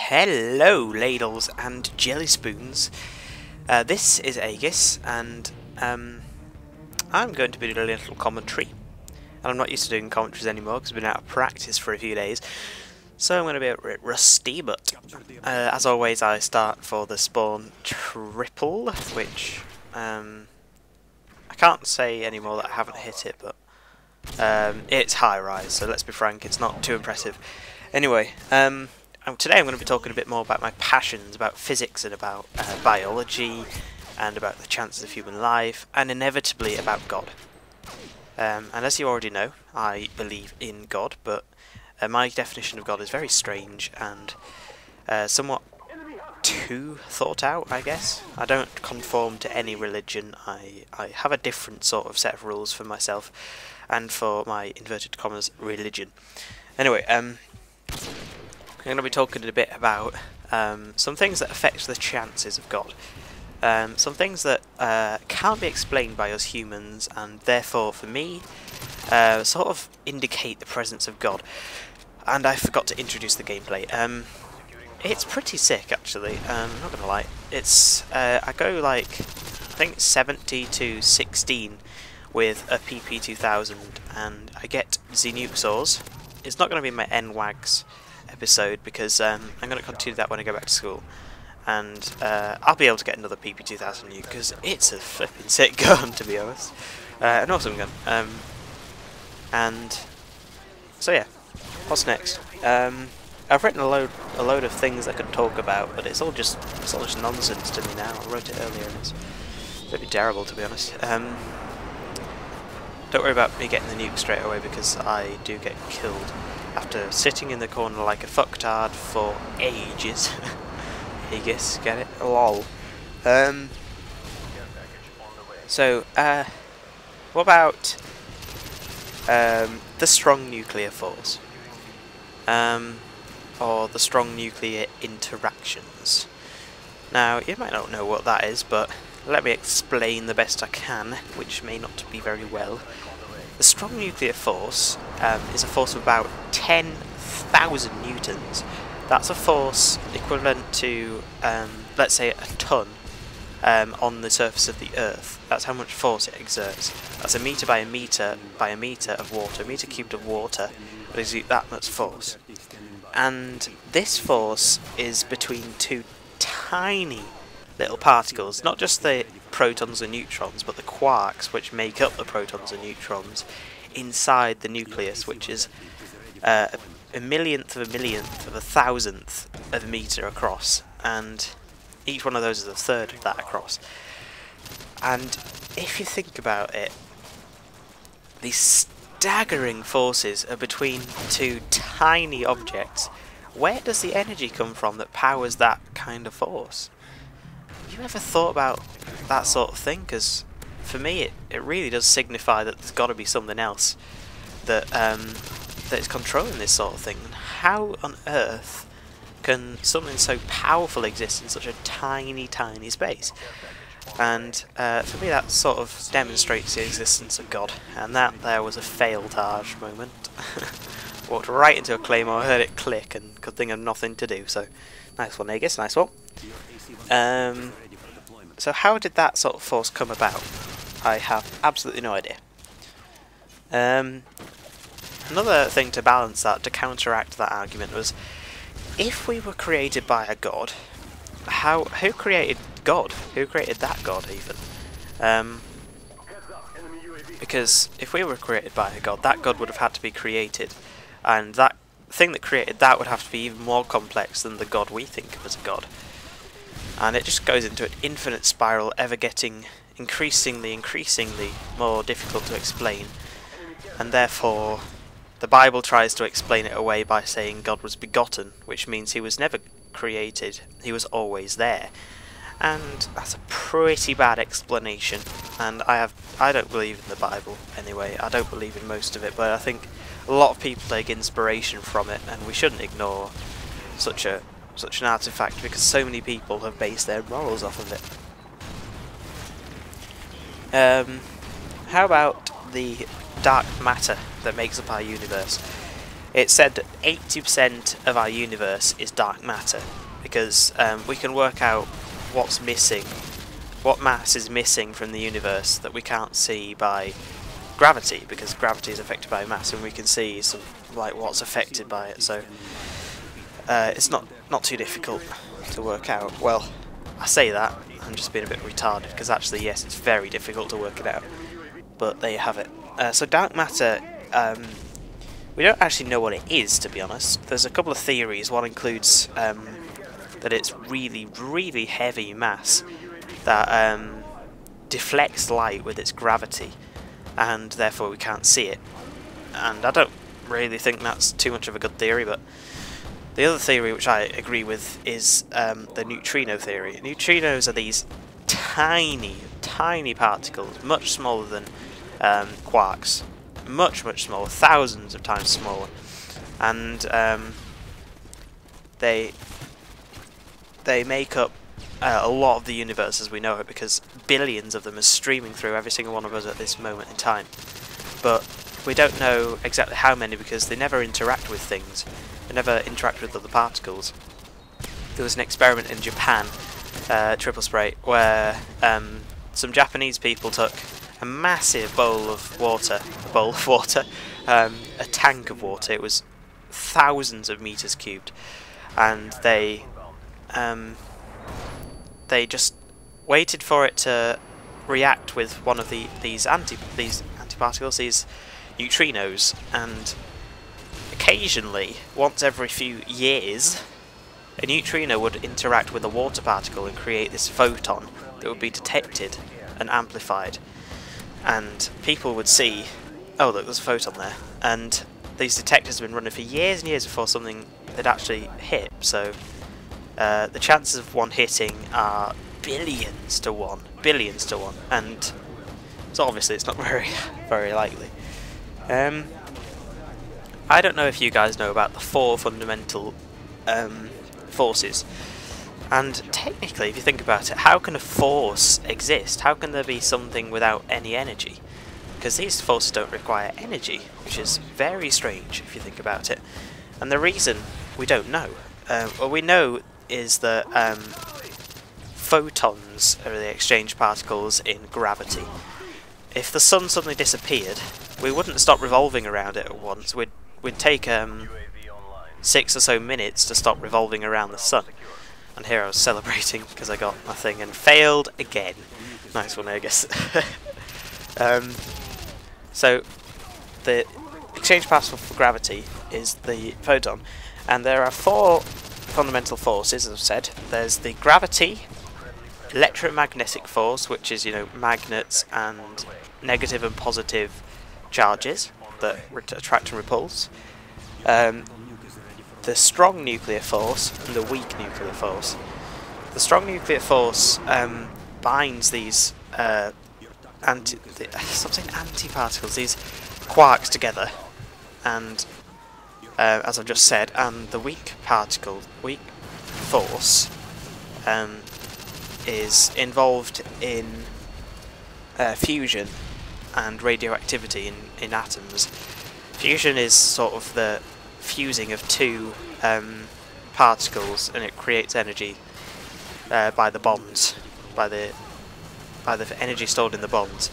Hello, ladles and jelly spoons. This is Aegis, and I'm going to be doing a little commentary. And I'm not used to doing commentaries anymore because I've been out of practice for a few days, so I'm going to be a bit rusty. But as always, I start for the spawn triple, which I can't say anymore that I haven't hit it, but it's high rise. So let's be frank, it's not too impressive. Anyway, today I'm going to be talking a bit more about my passions, about physics and about biology and about the chances of human life and inevitably about God. And as you already know, I believe in God, but my definition of God is very strange and somewhat too thought out, I guess. I don't conform to any religion. I have a different sort of set of rules for myself and for my inverted commas religion. Anyway, I'm going to be talking a bit about some things that affect the chances of God. Some things that can't be explained by us humans and therefore, for me, sort of indicate the presence of God. And I forgot to introduce the gameplay. It's pretty sick, actually. I'm not going to lie. It's I go like, I think 70 to 16 with a PP2k, and I get the Nuke saws. It's not going to be my NWAGs episode because I'm going to continue that when I go back to school, and I'll be able to get another PP2k Nuke because it's a flipping sick gun, to be honest. An awesome gun. And so yeah, what's next? I've written a load of things I could talk about, but it's all just nonsense to me now. I wrote it earlier and it's a bit terrible, to be honest. Don't worry about me getting the nuke straight away because I do get killed after sitting in the corner like a fucktard for ages. Aegis, get it? Lol. So, what about the strong nuclear force? Or the strong nuclear interactions. Now, you might not know what that is, but let me explain the best I can, which may not be very well. The strong nuclear force is a force of about 10,000 newtons. That's a force equivalent to, let's say, a ton on the surface of the Earth. That's how much force it exerts. That's a meter by a meter by a meter of water, a meter cubed of water, that exerts that much force. And this force is between two tiny little particles, not just the protons and neutrons, but the quarks which make up the protons and neutrons inside the nucleus, which is a millionth of a thousandth of a meter across, and each one of those is a third of that across. And if you think about it, these staggering forces are between two tiny objects. Where does the energy come from that powers that kind of force? You ever thought about that sort of thing? Because for me it really does signify that there's got to be something else that that is controlling this sort of thing. And how on earth can something so powerful exist in such a tiny space? And for me that sort of demonstrates the existence of God, and that there was a failtage moment. Walked right into a claymore, heard it click, and could think of nothing to do, so nice one, Aegis, nice one. So how did that sort of force come about? I have absolutely no idea. Another thing to balance that, to counteract that argument, was if we were created by a god, who created God? Who created that god even? Because if we were created by a god, that god would have had to be created, and that thing that created that would have to be even more complex than the god we think of as a god. And it just goes into an infinite spiral, ever getting increasingly more difficult to explain. And therefore, the Bible tries to explain it away by saying God was begotten, which means he was never created, he was always there. And that's a pretty bad explanation, and I don't believe in the Bible anyway. I don't believe in most of it, but I think a lot of people take inspiration from it, and we shouldn't ignore such an artifact because so many people have based their morals off of it. How about the dark matter that makes up our universe? it said that 80% of our universe is dark matter, because we can work out what's missing, what mass is missing from the universe that we can't see by gravity, because gravity is affected by mass, and we can see some, like, what's affected by it. So it's not too difficult to work out. Well, I say that, I'm just being a bit retarded, because actually, yes, it's very difficult to work it out. But there you have it. So dark matter, we don't actually know what it is, to be honest. There's a couple of theories. One includes that it's really, really heavy mass that deflects light with its gravity, and therefore we can't see it. And I don't really think that's too much of a good theory, but the other theory, which I agree with, is the neutrino theory. Neutrinos are these tiny, tiny particles, much smaller than quarks, much smaller, thousands of times smaller, and they make up a lot of the universe as we know it, because billions of them are streaming through every single one of us at this moment in time. But we don't know exactly how many, because they never interact with things. They never interact with other particles. There was an experiment in Japan, triple spray, where some Japanese people took a massive bowl of water, a tank of water. It was thousands of meters cubed, and they just waited for it to react with one of these antiparticles, these neutrinos, and occasionally, once every few years, a neutrino would interact with a water particle and create this photon that would be detected and amplified. And people would see, oh look, there's a photon there. And these detectors have been running for years and years before something had actually hit. So the chances of one hitting are billions to one. And so obviously it's not very likely. I don't know if you guys know about the 4 fundamental forces. And technically, if you think about it, how can a force exist? How can there be something without any energy? Because these forces don't require energy, which is very strange if you think about it. And the reason we don't know, what we know is that photons are the exchange particles in gravity. If the sun suddenly disappeared, we wouldn't stop revolving around it at once. We'd take 6 or so minutes to stop revolving around the sun. And here I was celebrating because I got my thing and failed again. Nice one, Aegis. So the exchange particle for gravity is the photon, and there are 4 fundamental forces, as I've said. There's the gravity, electromagnetic force, which is, you know, magnets and negative and positive charges that attract and repulse. The strong nuclear force and the weak nuclear force. The strong nuclear force binds these antiparticles, these quarks together, and as I've just said, and the weak force is involved in fusion and radioactivity in atoms. Fusion is sort of the fusing of 2 particles, and it creates energy by the bonds, by the energy stored in the bonds.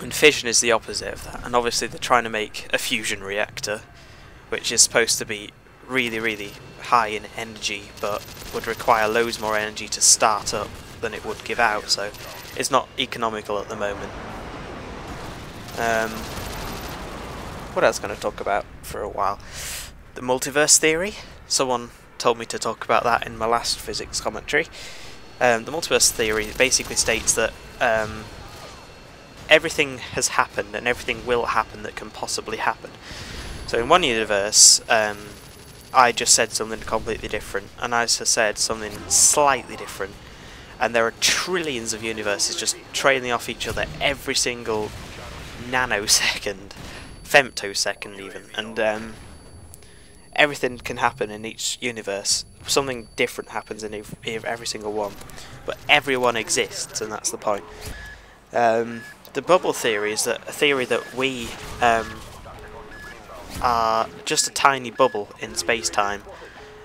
And fission is the opposite of that, and obviously they're trying to make a fusion reactor, which is supposed to be really, really high in energy, but would require loads more energy to start up than it would give out, so it's not economical at the moment. What else can I talk about for a while? The multiverse theory. Someone told me to talk about that in my last physics commentary. The multiverse theory basically states that everything has happened and everything will happen that can possibly happen. So in one universe, I just said something completely different, and I just said something slightly different, and there are trillions of universes just trailing off each other every single nanosecond, femtosecond even, and everything can happen in each universe. Something different happens in every single one, but everyone exists, and that's the point. The bubble theory is a theory that we are just a tiny bubble in space-time,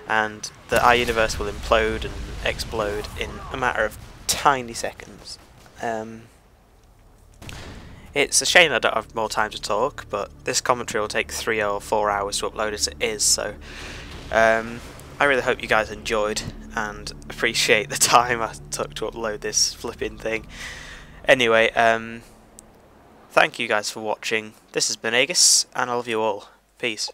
and that our universe will implode and explode in a matter of tiny seconds. It's a shame I don't have more time to talk, but this commentary will take 3 or 4 hours to upload as it is, so I really hope you guys enjoyed and appreciate the time I took to upload this flipping thing. Anyway, thank you guys for watching. This has been Aegis, and I love you all. Peace.